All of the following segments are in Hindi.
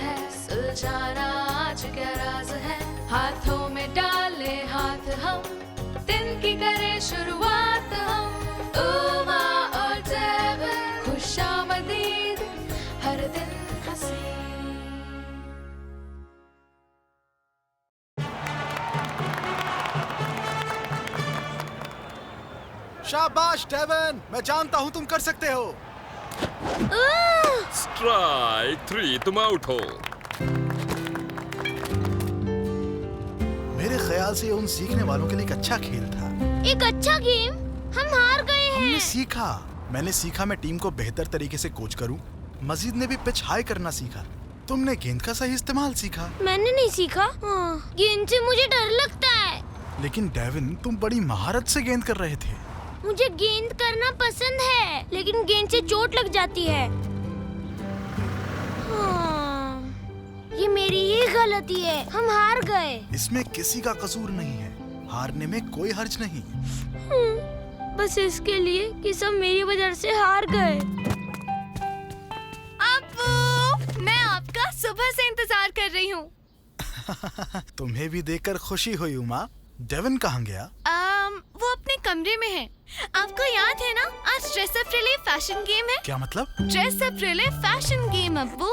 है, सुलझाना आज क्या राज है। हाथों में डाले हाथ हम, दिन की करें शुरुआत हम। उमा और डेविन, खुशामदीद हर दिन हंसी। शाबाश डेविन, मैं जानता हूँ तुम कर सकते हो। स्ट्राइक 3, तुम आउट हो। मेरे ख्याल से ये उन सीखने वालों के लिए एक अच्छा खेल था। एक अच्छा गेम? हम हार गए हैं। हमने सीखा। मैंने सीखा मैं टीम को बेहतर तरीके से कोच करूं। मजीद ने भी पिच हाई करना सीखा। तुमने गेंद का सही इस्तेमाल सीखा। मैंने नहीं सीखा। गेंद से मुझे डर लगता है। लेकिन डेविन, तुम बड़ी महारत से गेंद कर रहे थे। मुझे गेंद करना पसंद है, लेकिन गेंद से चोट लग जाती है। ये मेरी ही गलती है। हम हार गए। इसमें किसी का कसूर नहीं है। हारने में कोई हर्ज नहीं। बस इसके लिए कि सब मेरी वजह से हार गए। अब्बू, मैं आपका सुबह से इंतजार कर रही हूँ। तुम्हें भी देखकर खुशी हुई उमा। डेविन कहाँ गया? वो अपने कमरे में है। आपको याद है ना, आज dress up relay fashion game है। क्या मतलब? Dress up relay fashion game अब्बू।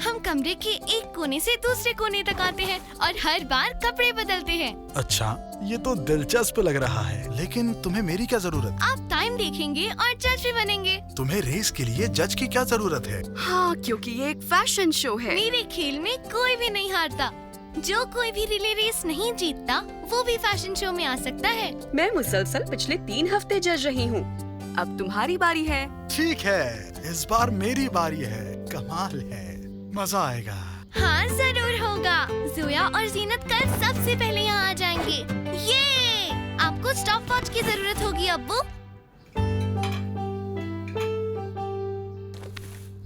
हम कमरे के एक कोने से दूसरे कोने तक आते हैं और हर बार कपड़े बदलते हैं। अच्छा, ये तो दिलचस्प लग रहा है। लेकिन तुम्हें मेरी क्या जरूरत? आप टाइम देखेंगे और जज भी बनेंगे। तुम्हें रेस के लिए जज की क्या जरूरत है? हाँ, क्योंकि ये एक फैशन शो है। मेरे खेल में कोई भी नहीं हारता। जो कोई भी रिले रेस नहीं जीतता, वो भी फैशन शो में आ सकता है। मैं मुसलसल पिछले 3 हफ्ते जज रही हूँ। अब तुम्हारी बारी है। ठीक है, इस बार मेरी बारी है। कमाल है, मजा आएगा। हाँ जरूर होगा। जोया और जीनत कल सबसे पहले यहाँ आ जाएंगे। ये आपको स्टॉप वॉच की जरूरत होगी अब्बू।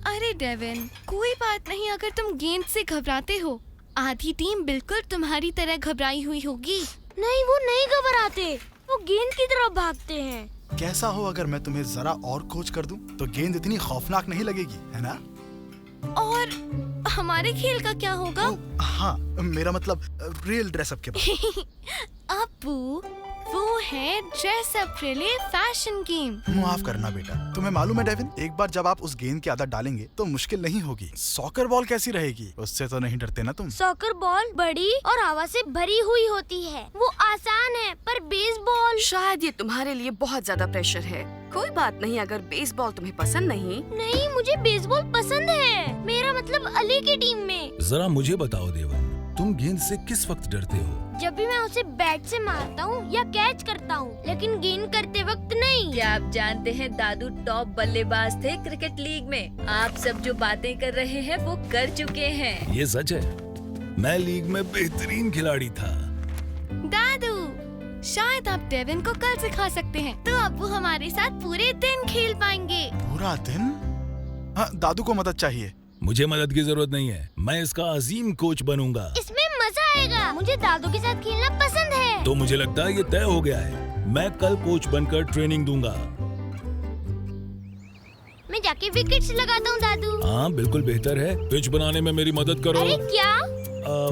अरे डेविन, कोई बात नहीं अगर तुम गेंद से घबराते हो। आधी टीम बिल्कुल तुम्हारी तरह घबराई हुई होगी। नहीं, वो नहीं घबराते। वो गेंद की तरफ भागते हैं। कैसा हो अगर मैं तुम्हें जरा और कोच कर दूं, तो गेंद इतनी खौफनाक नहीं लगेगी, है ना? और हमारे खेल का क्या होगा? हाँ, मेरा मतलब रियल ड्रेसअप के बाद। अब्बू, वो है dress up relay fashion game. माफ करना बेटा, तुम्हें मालूम है डेविन, एक बार जब आप उस गेंद की आदत डालेंगे तो मुश्किल नहीं होगी। सॉकर बॉल कैसी रहेगी? उससे तो नहीं डरते ना तुम? सॉकर बॉल बड़ी और हवा से भरी हुई होती है। वो आसान है, पर बेसबॉल शायद ये तुम्हारे लिए बहुत ज्यादा प्रेशर है। कोई बात नहीं, अगर बेसबॉल तुम्हें पसंद नहीं। नहीं, मुझे बेसबॉल पसंद है। मेरा मतलब अली की टीम में। जरा मुझे बताओ देवन, तुम गेंद से किस वक्त डरते हो? जब भी मैं उसे बैट से मारता हूँ या कैच करता हूँ, लेकिन गेंद करते वक्त नहीं। क्या आप जानते हैं दादू टॉप बल्लेबाज थे क्रिकेट लीग में। आप सब जो बातें कर रहे हैं वो कर चुके हैं। ये सच है, मैं लीग में बेहतरीन खिलाड़ी था। दादू, शायद आप डेविन को कल सिखा सकते हैं, तो अब्बू हमारे साथ पूरे दिन खेल पाएंगे। पूरा दिन? हाँ, दादू को मदद चाहिए। मुझे मदद की जरूरत नहीं है, मैं इसका अजीम कोच बनूंगा। इसमें मजा आएगा। मुझे दादू के साथ खेलना पसंद है। तो मुझे लगता है ये तय हो गया है। मैं कल कोच बनकर ट्रेनिंग दूंगा। मैं जाके विकेट्स लगाता हूँ दादू। हाँ बिल्कुल बेहतर है। पिच बनाने में मेरी मदद करो। अरे क्या?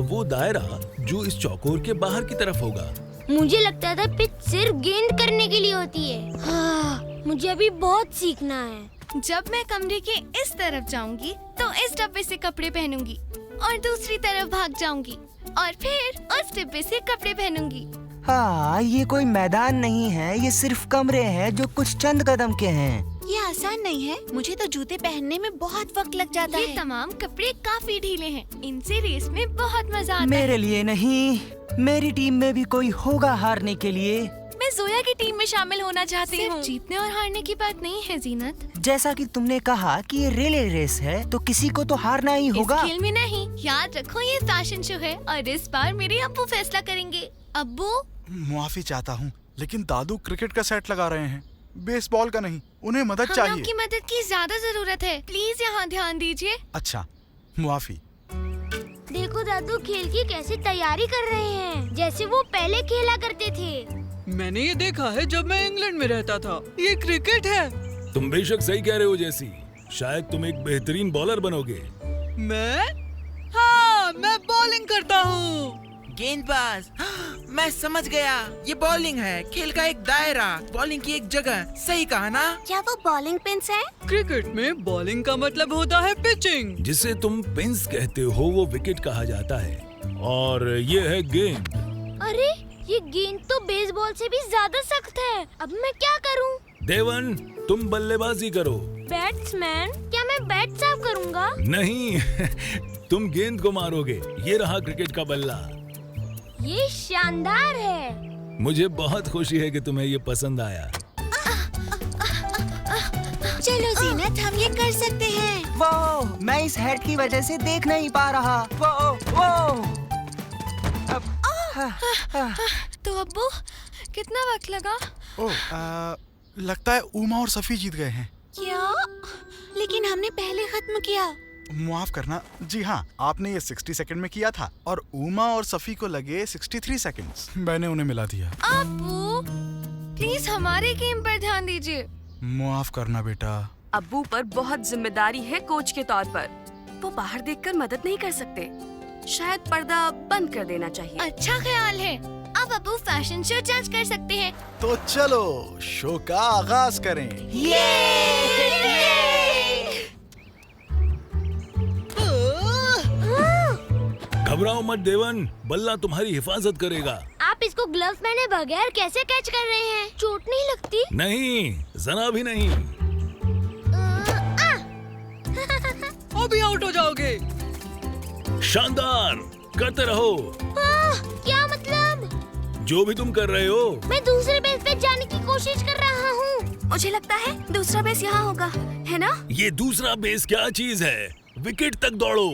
वो दायरा जो इस चौकोर के बाहर की तरफ होगा। मुझे लगता था पिच सिर्फ गेंद करने के लिए होती है। हाँ, मुझे अभी बहुत सीखना है। जब मैं कमरे के इस तरफ जाऊंगी तो इस डब्बे से कपड़े पहनूंगी और दूसरी तरफ भाग जाऊंगी और फिर उस डिब्बे से कपड़े पहनूंगी। हाँ, ये कोई मैदान नहीं है, ये सिर्फ कमरे हैं जो कुछ चंद कदम के हैं। ये आसान नहीं है। मुझे तो जूते पहनने में बहुत वक्त लग जाता है। ये तमाम कपड़े काफी ढीले हैं। इनसे रेस में बहुत मजा आता है। मेरे लिए नहीं, मेरी टीम में भी कोई होगा हारने के लिए। मैं जोया की टीम में शामिल होना चाहती हूँ। जीतने और हारने की बात नहीं है जीनत। जैसा कि तुमने कहा कि ये रिले रेस है, तो किसी को तो हारना ही होगा। इस खेल में नहीं, याद रखो ये फैशन शो है और इस बार मेरे अब्बू फैसला करेंगे। अब्बू, माफी चाहता हूँ, लेकिन दादू क्रिकेट का सेट लगा रहे हैं, बेसबॉल का नहीं। उन्हें मदद चाहिए। आपकी मदद की ज्यादा जरूरत है। प्लीज यहाँ ध्यान दीजिए। अच्छा, मुआफी। देखो दादू खेल की कैसी तैयारी कर रहे हैं, जैसे वो पहले खेला करते थे। मैंने ये देखा है जब मैं इंग्लैंड में रहता था। ये क्रिकेट है। तुम बेशक सही कह रहे हो जैसी। शायद तुम एक बेहतरीन बॉलर बनोगे। मैं? मैं बॉलिंग करता हूँ। गेंदबाज, मैं समझ गया, ये बॉलिंग है, खेल का एक दायरा, बॉलिंग की एक जगह। सही कहा ना? क्या वो बॉलिंग पिन्स है? क्रिकेट में बॉलिंग का मतलब होता है पिचिंग। जिसे तुम पिंस कहते हो वो विकेट कहा जाता है, और ये है गेंद। अरे ये गेंद तो बेसबॉल से भी ज्यादा सख्त है। अब मैं क्या करूं? देवन, तुम बल्लेबाजी करो। बैट्समैन, क्या मैं बैट साफ करूंगा? नहीं तुम गेंद को मारोगे। ये रहा क्रिकेट का बल्ला। ये शानदार है। मुझे बहुत खुशी है कि तुम्हें ये पसंद आया। चलो जीनत, हम ये कर सकते हैं। वो मैं इस हेड की वजह से देख नहीं पा रहा। वो तो अब्बू, कितना वक्त लगा? ओह, लगता है उमा और सफी जीत गए हैं। क्या? लेकिन हमने पहले खत्म किया। माफ करना। जी हाँ, आपने ये 60 सेकंड में किया था और उमा और सफी को लगे 63 सेकंड्स। मैंने उन्हें मिला दिया। अब्बू, प्लीज हमारे गेम पर ध्यान दीजिए। माफ करना बेटा। अब्बू पर बहुत जिम्मेदारी है कोच के तौर पर। वो बाहर देखकर मदद नहीं कर सकते। शायद पर्दा बंद कर देना चाहिए। अच्छा ख्याल है। अब अब्बू फैशन शो जज कर सकते हैं। तो चलो शो का आगाज करें। घबराओ मत देवन, बल्ला तुम्हारी हिफाजत करेगा। आप इसको ग्लव्स पहने बगैर कैसे कैच कर रहे हैं? चोट नहीं लगती? नहीं, जरा भी नहीं। अभी आउट हो जाओगे। शानदार, करते रहो। क्या मतलब? जो भी तुम कर रहे हो। मैं दूसरे बेस पे जाने की कोशिश कर रहा हूँ। मुझे लगता है दूसरा बेस यहाँ होगा, है ना? ये दूसरा बेस क्या चीज है? विकेट तक दौड़ो।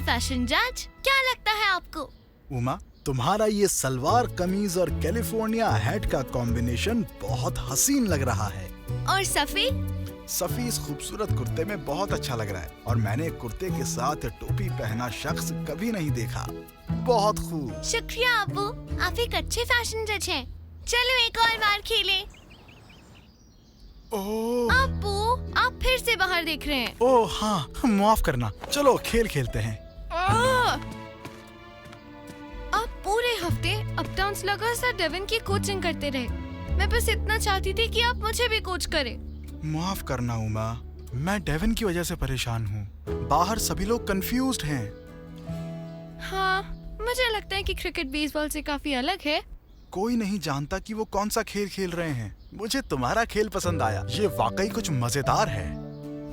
फैशन जज, क्या लगता है आपको? उमा, तुम्हारा ये सलवार कमीज और कैलिफोर्निया हैट का कॉम्बिनेशन बहुत हसीन लग रहा है। और सफी? सफी इस खूबसूरत कुर्ते में बहुत अच्छा लग रहा है और मैंने कुर्ते के साथ टोपी पहना शख्स कभी नहीं देखा। बहुत खूब। शुक्रिया अब्बू, आप एक अच्छे फैशन जज हैं। चलो एक और बार खेलें। ओह अब्बू, आप फिर से बाहर देख रहे हैं। ओह हाँ, माफ करना। चलो खेल खेलते हैं। आप पूरे हफ्ते अपटाउन स्लगर्स और डेविन की कोचिंग करते रहे। मैं बस इतना चाहती थी कि आप मुझे भी कोच करें। माफ करना उमा, मैं डेविन की वजह से परेशान हूँ। बाहर सभी लोग कंफ्यूज्ड हैं। हाँ, मुझे लगता है कि क्रिकेट बेसबॉल से काफी अलग है। कोई नहीं जानता कि वो कौन सा खेल खेल रहे हैं। मुझे तुम्हारा खेल पसंद आया, ये वाकई कुछ मजेदार है।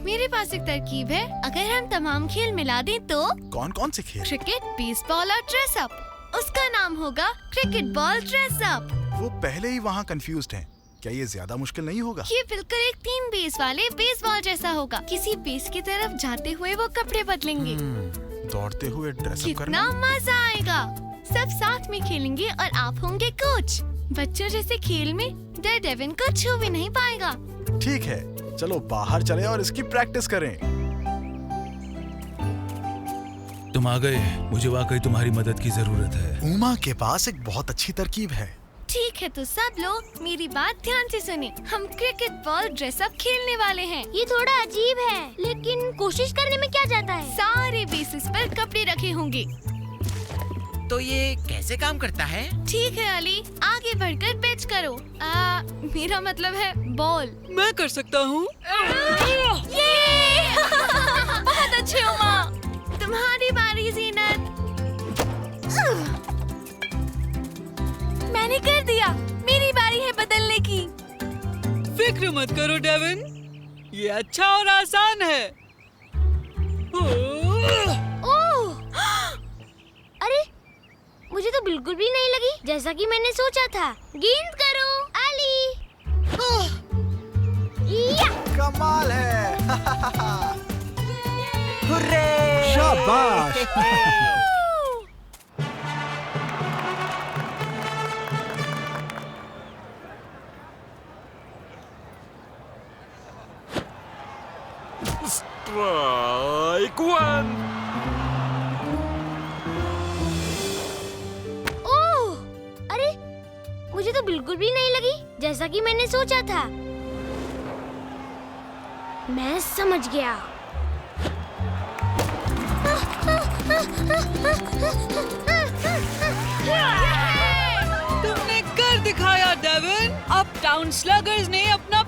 मेरे पास एक तरकीब है, अगर हम तमाम खेल मिला दें तो। कौन कौन से खेल? क्रिकेट, बेसबॉल और ड्रेस अप। उसका नाम होगा क्रिकेट बॉल ड्रेस अप। वो पहले ही वहाँ कंफ्यूज्ड हैं। क्या ये ज्यादा मुश्किल नहीं होगा? ये बिल्कुल एक 3 बेस वाले बेसबॉल जैसा होगा। किसी बेस की तरफ जाते हुए वो कपड़े बदलेंगे। दौड़ते हुए ड्रेस अप करना। कितना मजा आएगा। सब साथ में खेलेंगे और आप होंगे कोच। बच्चों जैसे खेल में डेविन को छू भी नहीं पाएगा। ठीक है, चलो बाहर चले और इसकी प्रैक्टिस करें। तुम आ गए, मुझे वाकई तुम्हारी मदद की जरूरत है। उमा के पास एक बहुत अच्छी तरकीब है। ठीक है, तो सब लोग मेरी बात ध्यान से सुने। हम क्रिकेट बॉल ड्रेस अप खेलने वाले हैं। ये थोड़ा अजीब है, लेकिन कोशिश करने में क्या जाता है? सारे बेसिस पर कपड़े रखे होंगे। तो ये कैसे काम करता है? ठीक है अली, आगे बढ़कर पिच करो। मेरा मतलब है बॉल। मैं कर सकता हूँ। ये बहुत अच्छे हो माँ। तुम्हारी बारी जीनत। मैंने कर दिया, मेरी बारी है बदलने की। फिक्र मत करो डेविन, ये अच्छा और आसान है। ओह! अरे, मुझे तो बिल्कुल भी नहीं लगी जैसा कि मैंने सोचा था। गेंद करो, अली। या! कमाल है। हुर्रे! शाबाश। Strike one. ओह! अरे, मुझे तो बिल्कुल भी नहीं लगी जैसा कि मैंने सोचा था। मैं समझ गया। तुमने कर दिखाया डेविन। अब टाउन स्लगर्स ने अपना